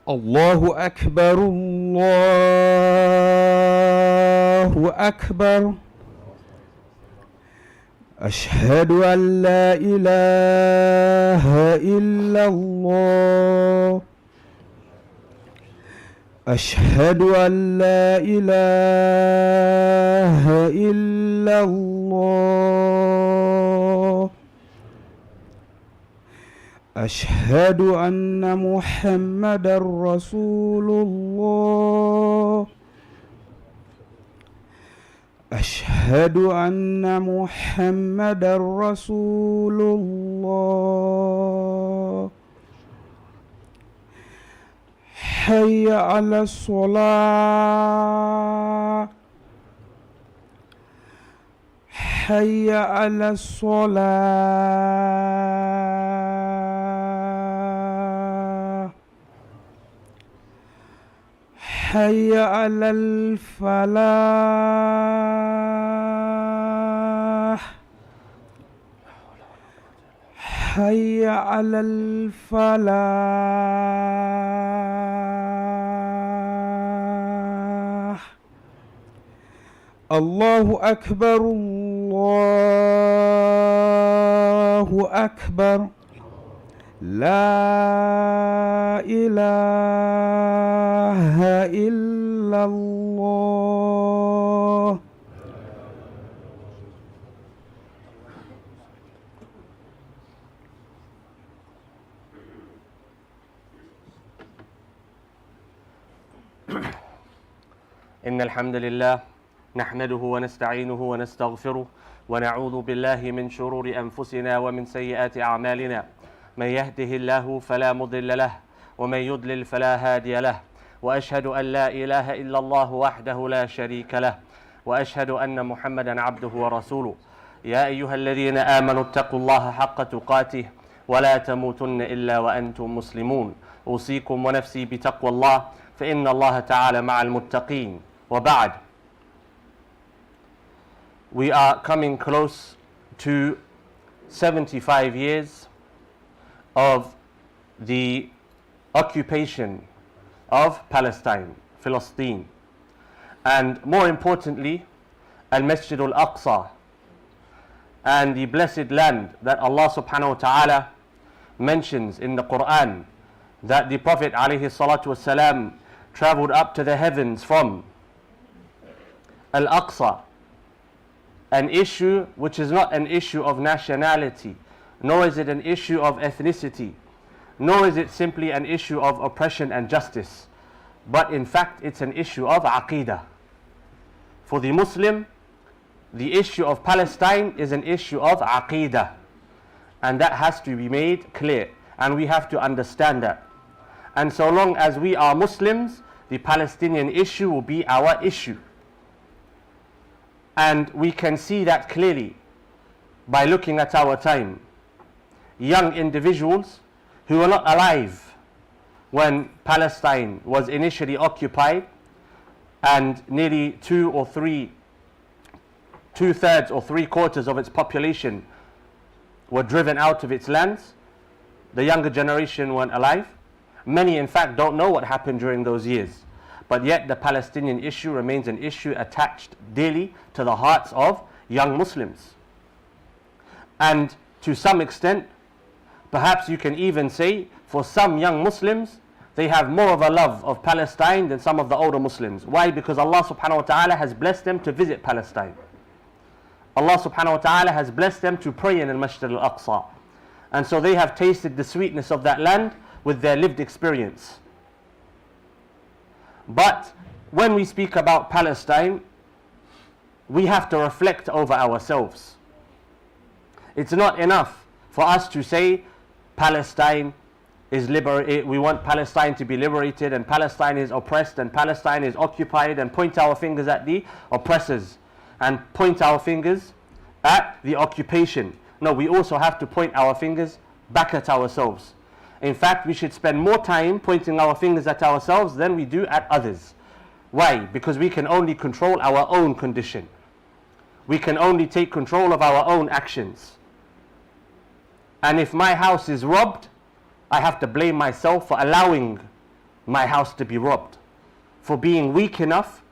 الله أكبر الله أكبر أشهد أن لا إله إلا الله أشهد أن لا إله إلا الله أشهد أن محمدا رسول الله أشهد أن محمدا رسول الله حي على الصلاة حي على الصلاة حي على الفلاح حي على الفلاح الله أكبر الله أكبر لا إله إلا الله إن الحمد لله نحمده ونستعينه ونستغفره ونعوذ بالله من شرور أنفسنا ومن سيئات أعمالنا من يهده الله فلا مضل له ومن يضلل فلا هادي له وأشهد أن لا إله إلا الله وحده لا شريك له وأشهد أن محمدا عبده ورسوله يا أيها الذين آمنوا اتقوا الله حق تقاته ولا تموتن إلا وأنتم مسلمون أوصيكم ونفسي بتقوى الله فإن الله تعالى مع المتقين وبعد. We are coming close to 75 years of the occupation of Palestine, Palestine, and more importantly, Al-Masjid Al-Aqsa, and the blessed land that Allah subhanahu wa ta'ala mentions in the Quran that the Prophet alayhi salatu wasalam traveled up to the heavens from Al-Aqsa, an issue which is not an issue of nationality, nor is it an issue of ethnicity, nor is it simply an issue of oppression and justice, but in fact it's an issue of aqeedah. For the Muslim, the issue of Palestine is an issue of aqeedah, and that has to be made clear, and we have to understand that. And so long as we are Muslims, the Palestinian issue will be our issue. And we can see that clearly by looking at our time. Young individuals who were not alive when Palestine was initially occupied and nearly two-thirds or three-quarters of its population were driven out of its lands. The younger generation weren't alive. Many in fact don't know what happened during those years. But yet the Palestinian issue remains an issue attached daily to the hearts of young Muslims. And to some extent, perhaps you can even say, for some young Muslims, they have more of a love of Palestine than some of the older Muslims. Why? Because Allah subhanahu wa ta'ala has blessed them to visit Palestine. Allah subhanahu wa ta'ala has blessed them to pray in Al-Masjid Al-Aqsa. And so they have tasted the sweetness of that land with their lived experience. But when we speak about Palestine, we have to reflect over ourselves. It's not enough for us to say Palestine is liberated, we want Palestine to be liberated, and Palestine is oppressed, and Palestine is occupied, and point our fingers at the oppressors, and point our fingers at the occupation. No, we also have to point our fingers back at ourselves. In fact, we should spend more time pointing our fingers at ourselves than we do at others. Why? Because we can only control our own condition. We can only take control of our own actions. And if my house is robbed, I have to blame myself for allowing my house to be robbed, for being weak enough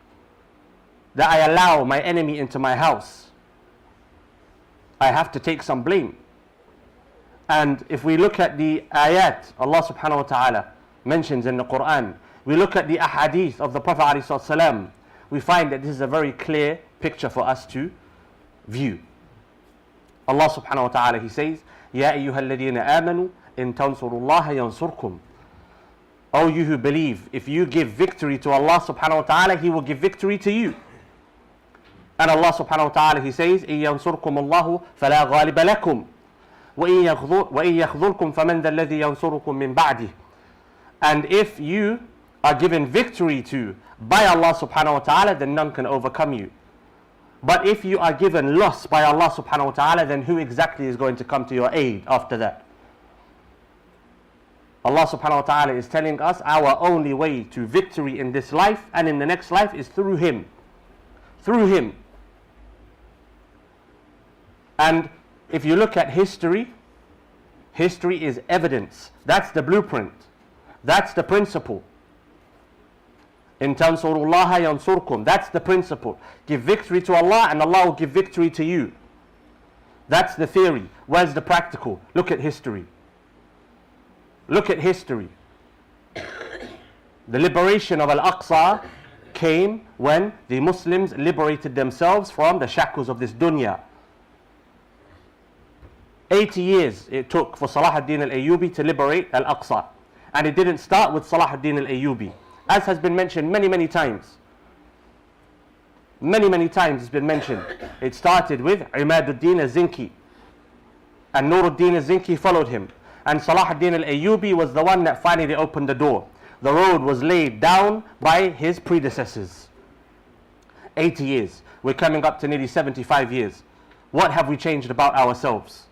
that I allow my enemy into my house. I have to take some blame. And if we look at the ayat Allah subhanahu wa ta'ala mentions in the Quran, we look at the ahadith of the Prophet ﷺ, we find that this is a very clear picture for us to view. Allah subhanahu wa ta'ala, He says, Ya ayyuhal ladina amanu in tansurullaha yansurkum. O you who believe, if you give victory to Allah subhanahu wa ta'ala, He will give victory to you. And Allah subhanahu wa ta'ala, He says, إِن يَنْصُرْكُمُ اللَّهُ فَلَا غَالِبَ لَكُمْ وَإِن يَخْذُلْكُمْ فَمَنْ ذَا الَّذِي يَنْصُرُكُمْ مِنْ بَعْدِهِ. And if you are given victory to by Allah subhanahu wa ta'ala, then none can overcome you. But if you are given loss by Allah subhanahu wa ta'ala, then who exactly is going to come to your aid after that? Allah subhanahu wa ta'ala is telling us our only way to victory in this life and in the next life is through Him. Through Him. And if you look at history, history is evidence. That's the blueprint. That's the principle. In tansurullaha yansurkum. That's the principle. Give victory to Allah and Allah will give victory to you. That's the theory. Where's the practical? Look at history. Look at history. The liberation of Al-Aqsa came when the Muslims liberated themselves from the shackles of this dunya. 80 years it took for Salah ad-Din al-Ayyubi to liberate Al-Aqsa. And it didn't start with Salah ad-Din al-Ayyubi. As has been mentioned many times. Many times it's been mentioned. It started with Imaduddin al-Zinki. And Nuruddin al-Zinki followed him. And Salah ad-Din al-Ayyubi was the one that finally opened the door. The road was laid down by his predecessors. 80 years. We're coming up to nearly 75 years. What have we changed about ourselves?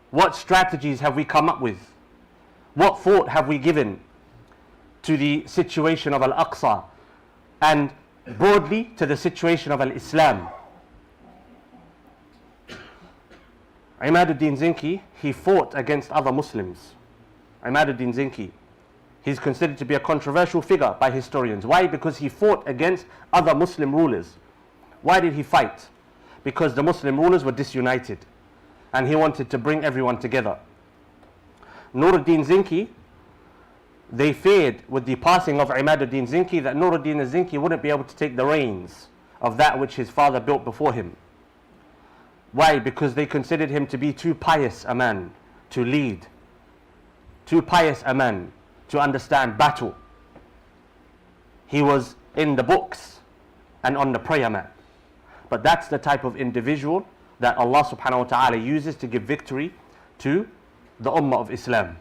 What strategies have we come up with? What thought have we given to the situation of Al-Aqsa and broadly to the situation of Al-Islam? Imaduddin Zinki, he fought against other Muslims. Imaduddin Zinki, he's considered to be a controversial figure by historians. Why? Because he fought against other Muslim rulers. Why did he fight? Because the Muslim rulers were disunited and he wanted to bring everyone together. Nuruddin Zinki, they feared with the passing of Imaduddin Zinki that Nuruddin Zinki wouldn't be able to take the reins of that which his father built before him. Why? Because they considered him to be too pious a man to lead, too pious a man to understand battle. He was in the books and on the prayer mat. But that's the type of individual that Allah subhanahu wa ta'ala uses to give victory to the Ummah of Islam.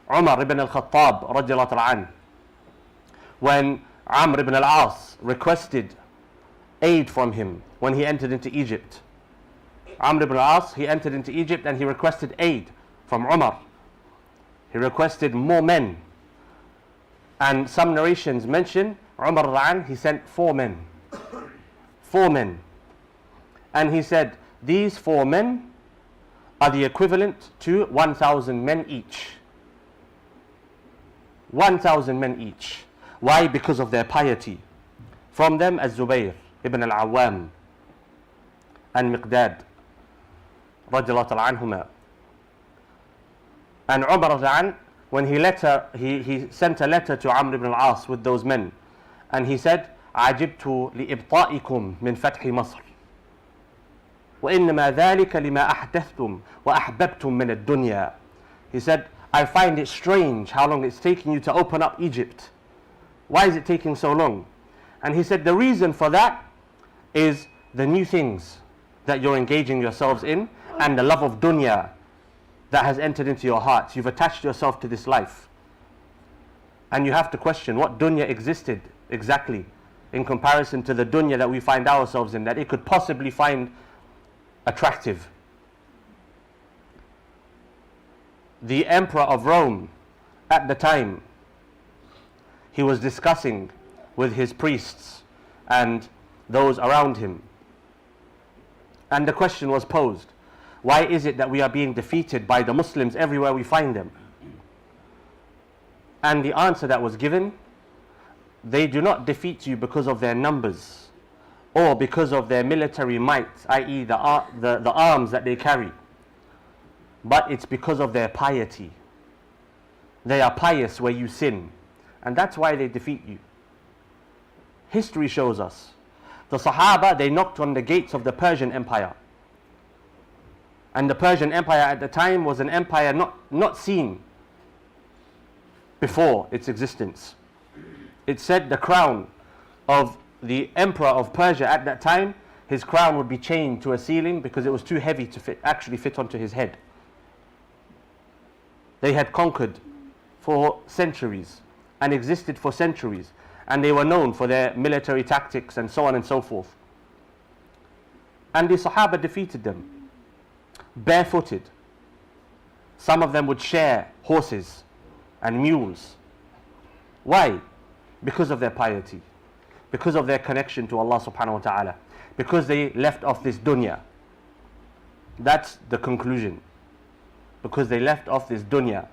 Umar ibn al-Khattab radiallahu anhu, when Amr ibn al-As requested aid from him when he entered into Egypt. Amr ibn al-As, he entered into Egypt and he requested aid from Umar. He requested more men. And some narrations mention Umar he sent 4 men. 4 men. And he said, these 4 men are the equivalent to 1,000 men each. 1,000 men each. Why? Because of their piety. From them, Az-Zubayr ibn al-Awwam and Miqdad radiallahu anhuma. And Umar, when he sent a letter to Amr ibn al-As with those men, and he said, عجبت لإبطائكم من فتح مصر وإنما ذلك لما أحدثتم وأحببتم من الدنيا. He said, I find it strange how long it's taking you to open up Egypt. Why is it taking so long? And he said, the reason for that is the new things that you're engaging yourselves in and the love of dunya that has entered into your hearts. You've attached yourself to this life. And you have to question what dunya existed exactly in comparison to the dunya that we find ourselves in, that it could possibly find attractive. The emperor of Rome at the time, he was discussing with his priests and those around him. And the question was posed, why is it that we are being defeated by the Muslims everywhere we find them? And the answer that was given, they do not defeat you because of their numbers or because of their military might, i.e. the arms that they carry, but it's because of their piety. They are pious where you sin, and that's why they defeat you. History shows us the Sahaba, they knocked on the gates of the Persian Empire, and the Persian Empire at the time was an empire not seen before its existence. It said the crown of the emperor of Persia at that time, his crown would be chained to a ceiling because it was too heavy to actually fit onto his head. They had conquered for centuries and existed for centuries, and they were known for their military tactics and so on and so forth. And the Sahaba defeated them barefooted. Some of them would share horses and mules. Why? Because of their piety, because of their connection to Allah subhanahu wa ta'ala, because they left off this dunya. That's the conclusion. Because they left off this dunya.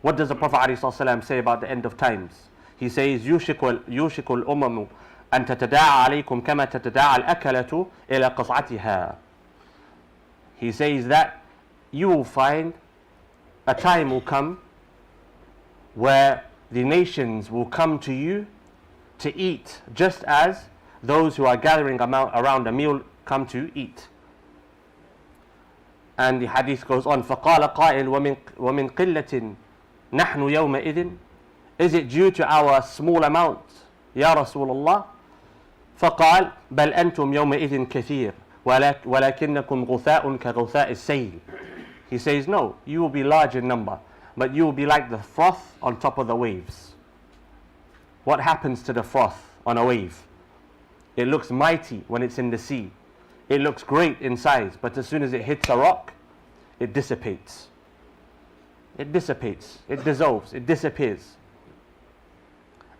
What does the Prophet ﷺ say about the end of times? He says, يُوشِكُ الْأُمَمُ أَن تَتَدَاعَ عَلَيْكُمْ كَمَا تَتَدَاعَ الْأَكَلَةُ إِلَى قَصْعَتِهَا. He says that you will find a time will come where the nations will come to you to eat, just as those who are gathering around a meal come to eat. And the hadith goes on, فَقَالَ قَائِلٌ وَمِنْ قِلَّةٍ نَحْنُ يَوْمَئِذٍ. Is it due to our small amount, Ya Rasulullah? فَقَالَ بَلْ أَنْتُمْ يَوْمَئِذٍ كَثِيرٌ وَلَكِنَّكُمْ غُثَاءٌ كَغُثَاءِ السَّيْلِ. He says, no, you will be large in number, but you will be like the froth on top of the waves. What happens to the froth on a wave? It looks mighty when it's in the sea. It looks great in size, but as soon as it hits a rock, it dissipates. It dissipates, it dissolves, it disappears.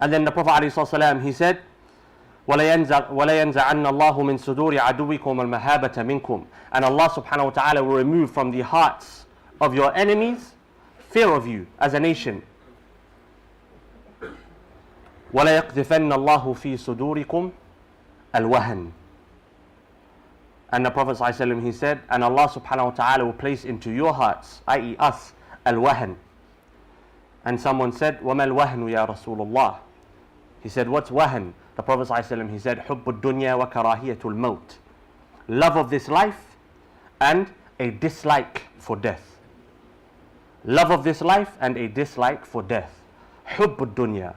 And then the Prophet ﷺ, he said, وَلَيَنْزَعَنَّ اللَّهُ مِنْ صُدُورِ عَدُوِّكُمْ الْمَهَابَةَ مِنْكُمْ. And Allah subhanahu wa ta'ala will remove from the hearts of your enemies fear of you as a nation. وَلَيَقْذِفَنَّ اللَّهُ فِي صُدُورِكُمْ الْوَهَنِ. And the Prophet ﷺ, he said, and Allah subhanahu wa ta'ala will place into your hearts, i.e. us, al-wahan. And someone said, وَمَا الْوَهْنُ يَا رَسُولُ اللَّهِ. He said, what's wahan? The Prophet ﷺ, he said, حُبُّ الدُّنْيَا وَكَرَاهِيَةُ الْمَوْتِ. Love of this life and a dislike for death. Love of this life and a dislike for death. حُبُّ الدُّنْيا.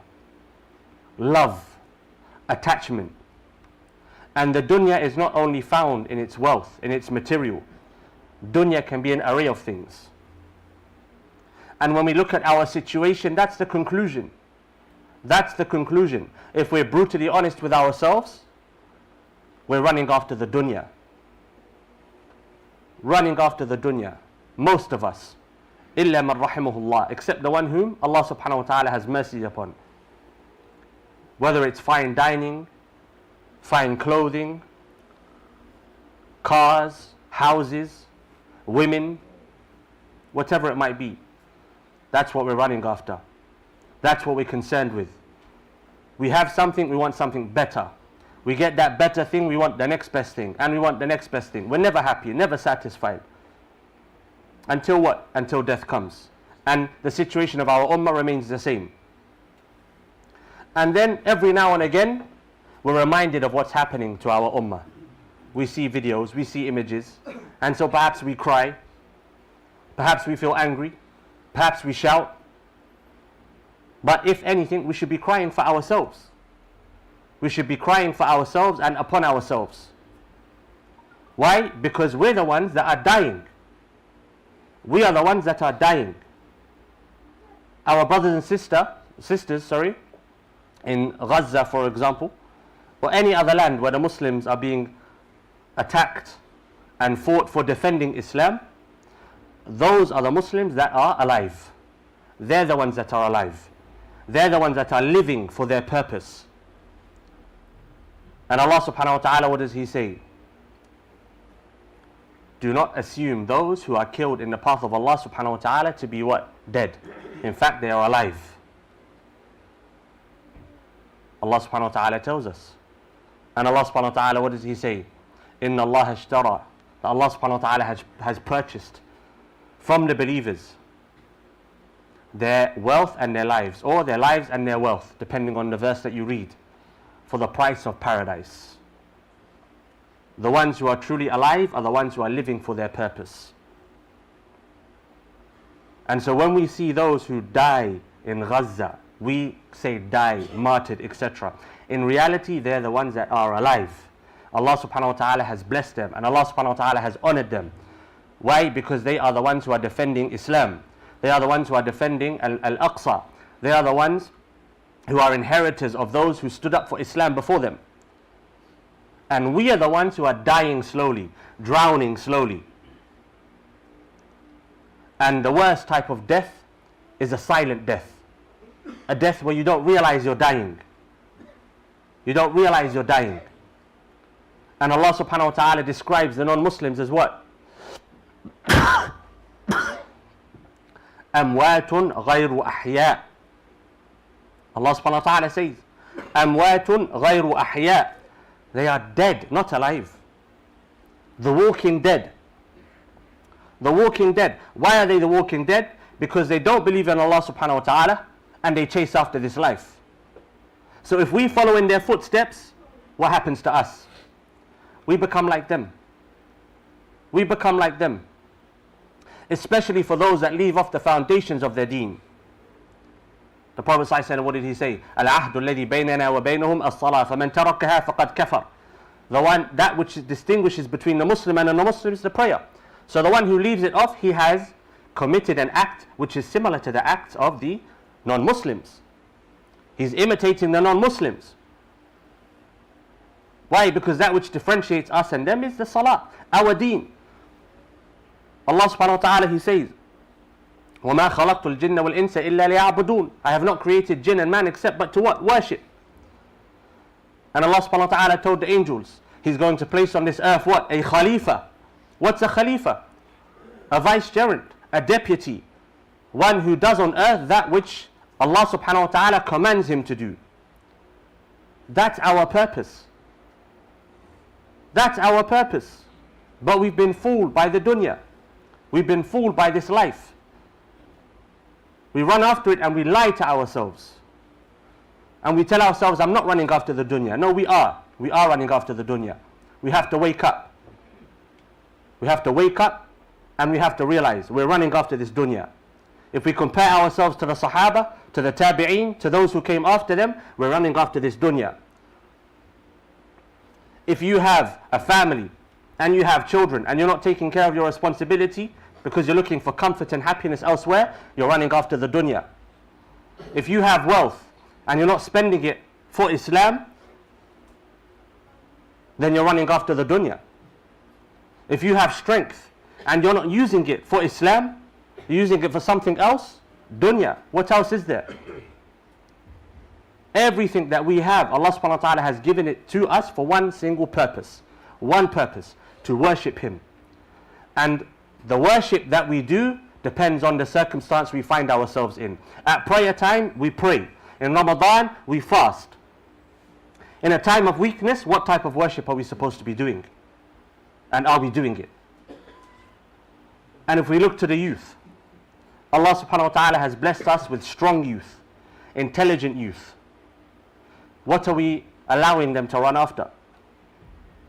Love, attachment. And the dunya is not only found in its wealth, in its material. Dunya can be an array of things. And when we look at our situation, that's the conclusion. That's the conclusion. If we're brutally honest with ourselves, we're running after the dunya. Running after the dunya. Most of us. إِلَّا مَنْ رَحِمَهُ اللَّهِ. Except the one whom Allah subhanahu wa ta'ala has mercy upon. Whether it's fine dining, fine clothing, cars, houses, women, whatever it might be. That's what we're running after. That's what we're concerned with. We have something, we want something better. We get that better thing, we want the next best thing. And we want the next best thing. We're never happy, never satisfied. Until what? Until death comes. And the situation of our ummah remains the same. And then every now and again, we're reminded of what's happening to our ummah. We see videos, we see images, and so perhaps we cry, perhaps we feel angry, perhaps we shout. But if anything, we should be crying for ourselves. We should be crying for ourselves and upon ourselves. Why? Because we're the ones that are dying. We are the ones that are dying. Our brothers and sisters, in Gaza, for example, or any other land where the Muslims are being attacked and fought for defending Islam, those are the Muslims that are alive. They're the ones that are alive. They're the ones that are living for their purpose. And Allah subhanahu wa ta'ala, what does He say? Do not assume those who are killed in the path of Allah subhanahu wa ta'ala to be what? Dead. In fact, they are alive. Allah subhanahu wa ta'ala tells us. And Allah subhanahu wa ta'ala, what does He say? Inna Allah ashtara. That Allah subhanahu wa ta'ala has purchased from the believers their wealth and their lives, or their lives and their wealth, depending on the verse that you read, for the price of paradise. The ones who are truly alive are the ones who are living for their purpose. And so when we see those who die in Gaza, we say die, martyred, etc. In reality, they're the ones that are alive. Allah subhanahu wa ta'ala has blessed them, and Allah subhanahu wa ta'ala has honored them. Why? Because they are the ones who are defending Islam. They are the ones who are defending Al-Aqsa. They are the ones who are inheritors of those who stood up for Islam before them. And we are the ones who are dying slowly, drowning slowly. And the worst type of death is a silent death. A death where you don't realize you're dying. You don't realize you're dying. And Allah subhanahu wa ta'ala describes the non-Muslims as what? أموات غير أحياء. Allah subhanahu wa ta'ala says, أموات غير أحياء. They are dead, not alive. The walking dead. The walking dead. Why are they the walking dead? Because they don't believe in Allah subhanahu wa ta'ala and they chase after this life. So if we follow in their footsteps, what happens to us? We become like them. We become like them. Especially for those that leave off the foundations of their deen. The Prophet ﷺ, what did he say? العهد الذي بيننا وبينهم الصلاة فمن تركها فقد كفر. The one, that which distinguishes between the Muslim and the non-Muslim is the prayer. So the one who leaves it off, he has committed an act which is similar to the acts of the non-Muslims. He's imitating the non-Muslims. Why? Because that which differentiates us and them is the salah, our deen. Allah subhanahu wa ta'ala, He says, وَمَا خَلَقْتُ الْجِنَّ وَالْإِنسَ إِلَّا لِيَعْبُدُونَ. I have not created jinn and man except but to what? Worship. And Allah subhanahu wa ta'ala told the angels, He's going to place on this earth what? A khalifa. What's a khalifa? A vicegerent, a deputy, one who does on earth that which Allah subhanahu wa ta'ala commands him to do. That's our purpose. That's our purpose. But we've been fooled by the dunya. We've been fooled by this life. We run after it and we lie to ourselves. And we tell ourselves, I'm not running after the dunya. No, we are. We are running after the dunya. We have to wake up. We have to wake up and we have to realize we're running after this dunya. If we compare ourselves to the Sahaba, to the Tabi'een, to those who came after them, we're running after this dunya. If you have a family and you have children and you're not taking care of your responsibility because you're looking for comfort and happiness elsewhere, you're running after the dunya. If you have wealth and you're not spending it for Islam, then you're running after the dunya. If you have strength and you're not using it for Islam, you're using it for something else, dunya. What else is there? Everything that we have, Allah subhanahu wa ta'ala has given it to us for one single purpose. One purpose, to worship Him. And the worship that we do depends on the circumstance we find ourselves in. At prayer time, we pray. In Ramadan, we fast. In a time of weakness, what type of worship are we supposed to be doing? And are we doing it? And if we look to the youth, Allah subhanahu wa ta'ala has blessed us with strong youth, intelligent youth. What are we allowing them to run after?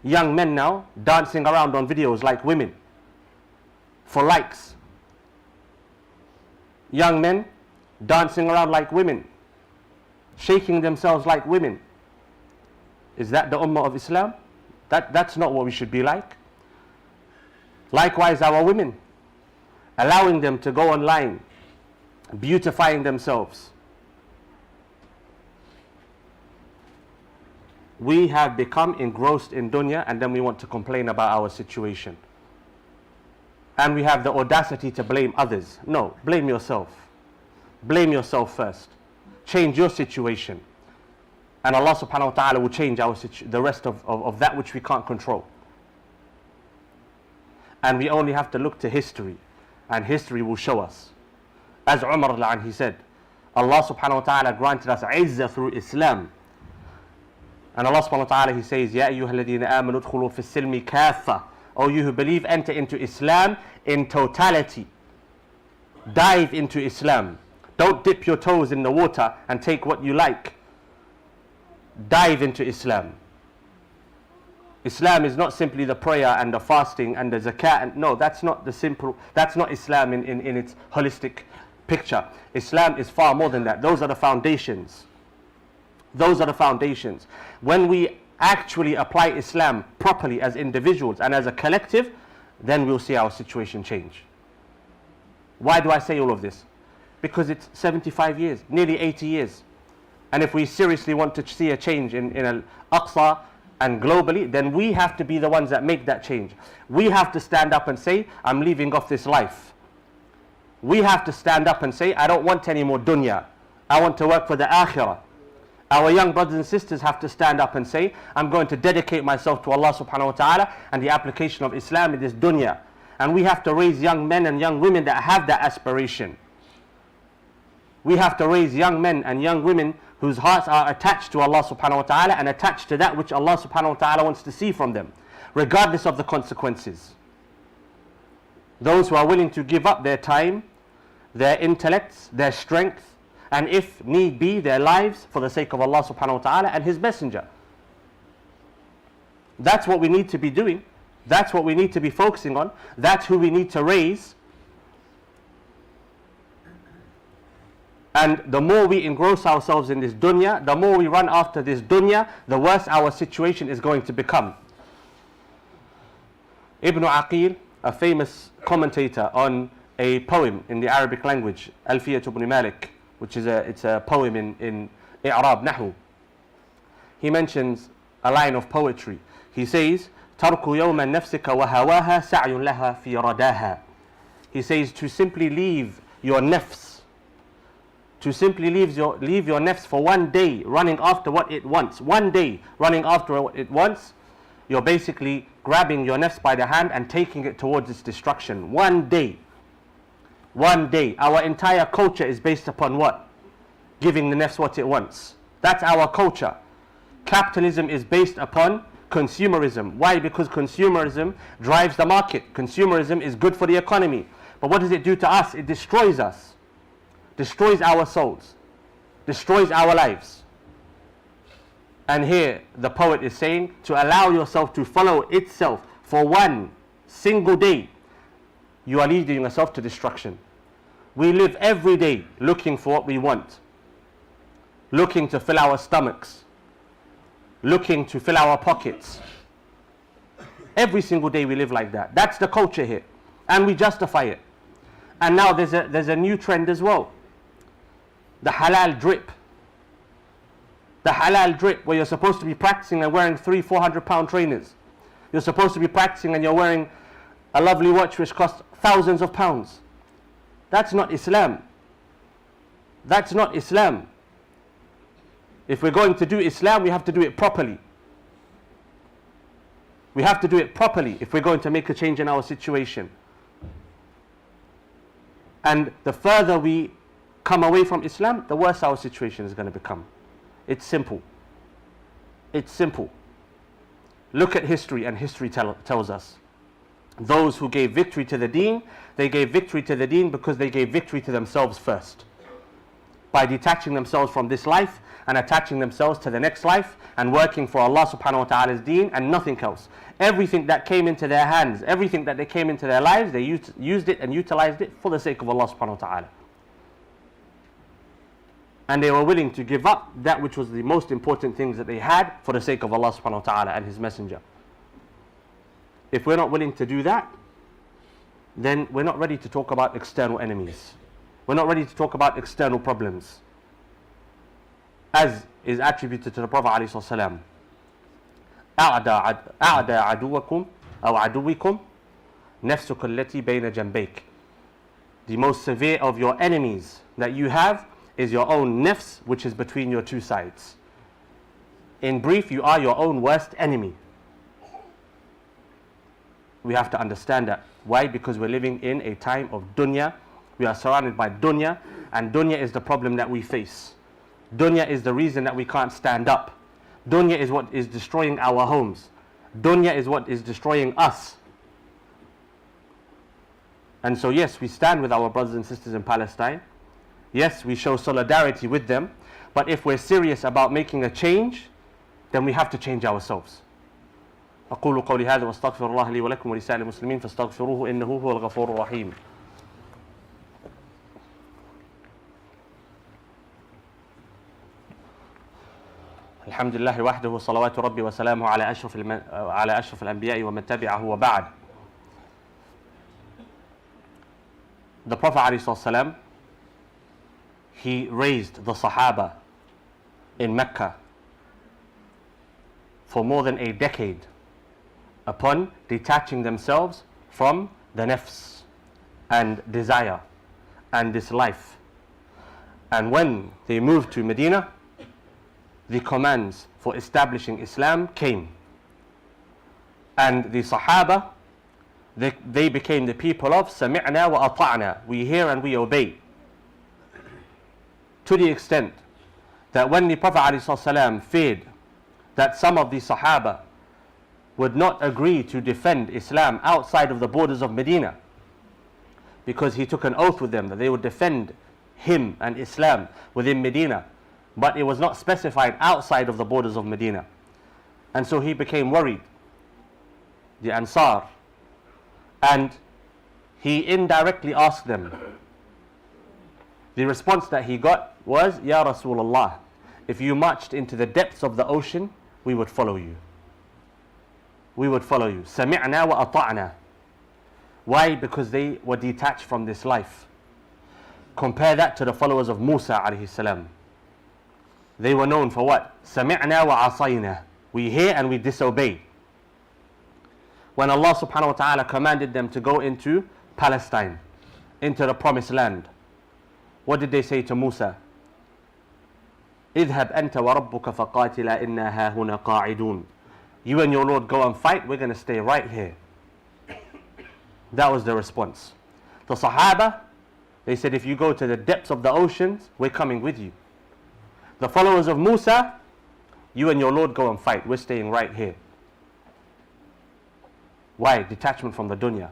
Young men now dancing around on videos like women for likes. Young men dancing around like women, shaking themselves like women. Is that the ummah of Islam? That's not what we should be like. Likewise, our women, allowing them to go online, beautifying themselves. We have become engrossed in dunya and then we want to complain about our situation. And we have the audacity to blame others. No, blame yourself. Blame yourself first. Change your situation. And Allah subhanahu wa ta'ala will change the rest of that which we can't control. And we only have to look to history. And history will show us. As Umar he said, Allah subhanahu wa ta'ala granted us izzah through Islam. And Allah subhanahu wa ta'ala, He says, Ya ayyuhalladhina amanu udkhulu fi silmi katha. O you who believe, enter into Islam in totality. Dive into Islam. Don't dip your toes in the water and take what you like. Dive into Islam. Islam is not simply the prayer and the fasting and the zakat. And no, that's not Islam in its holistic picture. Islam is far more than that. Those are the foundations. Those are the foundations. When we actually apply Islam properly as individuals and as a collective, then we'll see our situation change. Why do I say all of this? Because it's 75 years, nearly 80 years. And if we seriously want to see a change in Al-Aqsa and globally, then we have to be the ones that make that change. We have to stand up and say, I'm leaving off this life. We have to stand up and say, I don't want any more dunya. I want to work for the akhirah. Our young brothers and sisters have to stand up and say, I'm going to dedicate myself to Allah subhanahu wa ta'ala and the application of Islam in this dunya. And we have to raise young men and young women that have that aspiration. We have to raise young men and young women whose hearts are attached to Allah subhanahu wa ta'ala and attached to that which Allah subhanahu wa ta'ala wants to see from them, regardless of the consequences. Those who are willing to give up their time, their intellects, their strength, and if need be, their lives for the sake of Allah subhanahu wa ta'ala and His Messenger. That's what we need to be doing. That's what we need to be focusing on. That's who we need to raise. And the more we engross ourselves in this dunya, the more we run after this dunya, the worse our situation is going to become. Ibn Aqil, a famous commentator on a poem in the Arabic language, Alfiyat ibn Malik, which is a poem in I'rab Nahu. He mentions a line of poetry. He says, تَرْكُ يَوْمَ نَفْسِكَ وَهَوَاهَا سَعْيٌ لَهَا فِي رَدَاهَا. He says, to simply leave your nafs, to simply leave your nafs for one day running after what it wants. One day running after what it wants, you're basically grabbing your nafs by the hand and taking it towards its destruction. One day. One day. Our entire culture is based upon what? Giving the nafs what it wants. That's our culture. Capitalism is based upon consumerism. Why? Because consumerism drives the market. Consumerism is good for the economy. But what does it do to us? It destroys us. Destroys our souls. Destroys our lives. And here the poet is saying, to allow yourself to follow itself for one single day, you are leading yourself to destruction. We live every day looking for what we want, looking to fill our stomachs, looking to fill our pockets. Every single day we live like that. That's the culture here, and we justify it. And now there's a new trend as well. The halal drip. The halal drip, where you're supposed to be practicing and wearing 300-400 pound trainers. You're supposed to be practicing and you're wearing a lovely watch which costs thousands of pounds. That's not Islam. That's not Islam. If we're going to do Islam, we have to do it properly. We have to do it properly if we're going to make a change in our situation. And the further we come away from Islam, the worse our situation is going to become. It's simple. It's simple. Look at history, and history tells us. Those who gave victory to the deen, they gave victory to the deen because they gave victory to themselves first. By detaching themselves from this life and attaching themselves to the next life and working for Allah subhanahu wa ta'ala's deen and nothing else. Everything that came into their hands, everything that they came into their lives, they used it and utilized it for the sake of Allah subhanahu wa ta'ala. And they were willing to give up that which was the most important things that they had for the sake of Allah subhanahu wa ta'ala and His Messenger. If we're not willing to do that, then we're not ready to talk about external enemies. We're not ready to talk about external problems. As is attributed to the Prophet ﷺ. أعدى عدوكم أو عدوكم نفسك التي بين جنبيك. The most severe of your enemies that you have is your own nafs, which is between your two sides. In brief, you are your own worst enemy. We have to understand that. Why? Because we're living in a time of dunya, We are surrounded by dunya, and dunya is the problem that we face. Dunya is the reason that we can't stand up. Dunya is what is destroying our homes. Dunya is what is destroying us. And so yes, we stand with our brothers and sisters in Palestine. Yes, we show solidarity with them. But if we're serious about making a change, then we have to change ourselves. أقول قولي هذا واستغفر الله لي ولكم ولسائر المسلمين فاستغفروه إنه هو الغفور الرحيم. الحمد لله وحده وصلوات ربي وسلامه على أشرف الأنبياء ومن تبعه وبعد. The Prophet ﷺ, he raised the Sahaba in Mecca for more than a decade upon detaching themselves from the nafs and desire and this life. And when they moved to Medina, the commands for establishing Islam came. And the Sahaba, they became the people of Sami'na wa ata'na. We hear and we obey. To the extent that when the Prophet ﷺ feared that some of the Sahaba would not agree to defend Islam outside of the borders of Medina, because he took an oath with them that they would defend him and Islam within Medina, but it was not specified outside of the borders of Medina. And so he became worried, the Ansar, and he indirectly asked them. The response that he got was, Ya Rasulullah, if you marched into the depths of the ocean, we would follow you. We would follow you. Sami'na wa ata'na. Why? Because they were detached from this life. Compare that to the followers of Musa alayhi salam. They were known for what? Sami'na wa asayna. We hear and we disobey. When Allah subhanahu wa ta'ala commanded them to go into Palestine, into the promised land, what did they say to Musa? اذهب أنت وربك فقاتلا إنا هاهنا قاعدون. You and your Lord go and fight, we're going to stay right here. That was the response. The Sahaba, they said, if you go to the depths of the oceans, we're coming with you. The followers of Musa, you and your Lord go and fight, we're staying right here. Why? Detachment from the dunya.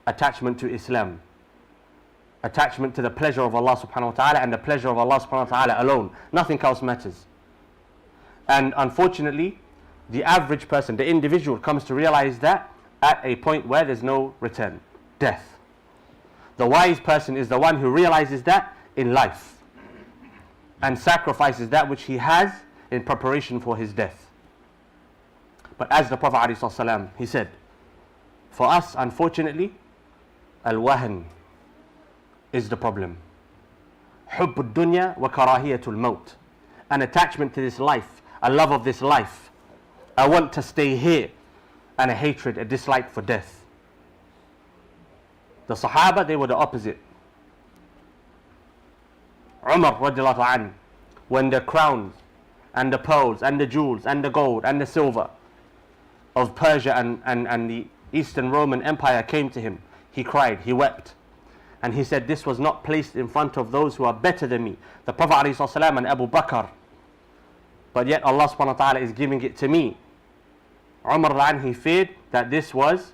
Attachment to Islam. Attachment to the pleasure of Allah subhanahu wa ta'ala and the pleasure of Allah subhanahu wa ta'ala alone. Nothing else matters. And unfortunately, the average person, the individual, comes to realize that at a point where there's no return. Death. The wise person is the one who realizes that in life and sacrifices that which he has in preparation for his death. But as the Prophet ﷺ, he said, for us, unfortunately, al-wahn is the problem. حب الدنيا وكراهية الموت. An attachment to this life, a love of this life, I want to stay here, and a hatred, a dislike for death. The Sahaba, they were the opposite. Umar radiallahu anhu, when the crowns and the pearls and the jewels and the gold and the silver of Persia and the Eastern Roman Empire came to him, he cried, he wept. And he said, this was not placed in front of those who are better than me, the Prophet ﷺ and Abu Bakr. But yet Allah subhanahu wa ta'ala is giving it to me. Umar, he feared that this was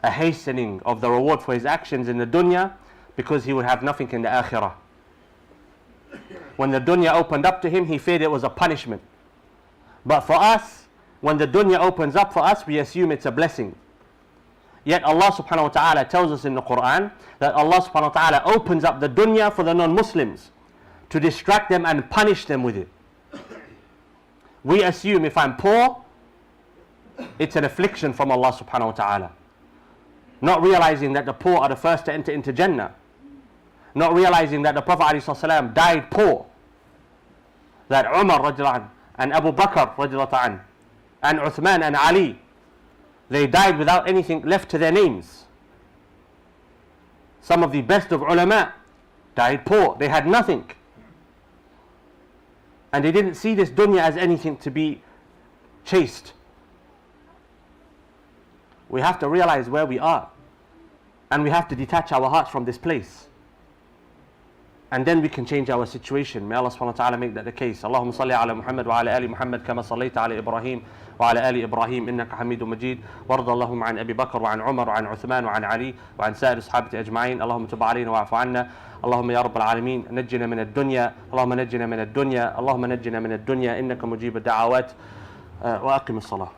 a hastening of the reward for his actions in the dunya, because he would have nothing in the akhirah. When the dunya opened up to him, he feared it was a punishment. But for us, when the dunya opens up for us, we assume it's a blessing. Yet Allah subhanahu wa ta'ala tells us in the Quran that Allah subhanahu wa ta'ala opens up the dunya for the non-Muslims to distract them and punish them with it. We assume if I'm poor, it's an affliction from Allah subhanahu wa ta'ala. Not realizing that the poor are the first to enter into Jannah. Not realizing that the Prophet ﷺ died poor. That Umar radiallahu anh, and Abu Bakr radiallahu anh, and Uthman and Ali, they died without anything left to their names. Some of the best of ulama died poor. They had nothing. And they didn't see this dunya as anything to be chased. We have to realize where we are. And we have to detach our hearts from this place. And then we can change our situation. May Allah subhanahu wa ta'ala make that the case. Allahumma salli ala Muhammad wa ala ali Muhammad kama sallaita ala Ibrahim wa ala ali Ibrahim innaka Hamidum Majid. Warda Allahumma an Abi Bakr wa an Umar wa an Uthman wa an Ali wa an sa'ir ashabati ajma'in. Allahumma tub alayna wa afu anna. اللهم يا رب العالمين نجنا من الدنيا اللهم نجنا من الدنيا اللهم نجنا من الدنيا إنك مجيب الدعوات وأقم الصلاة.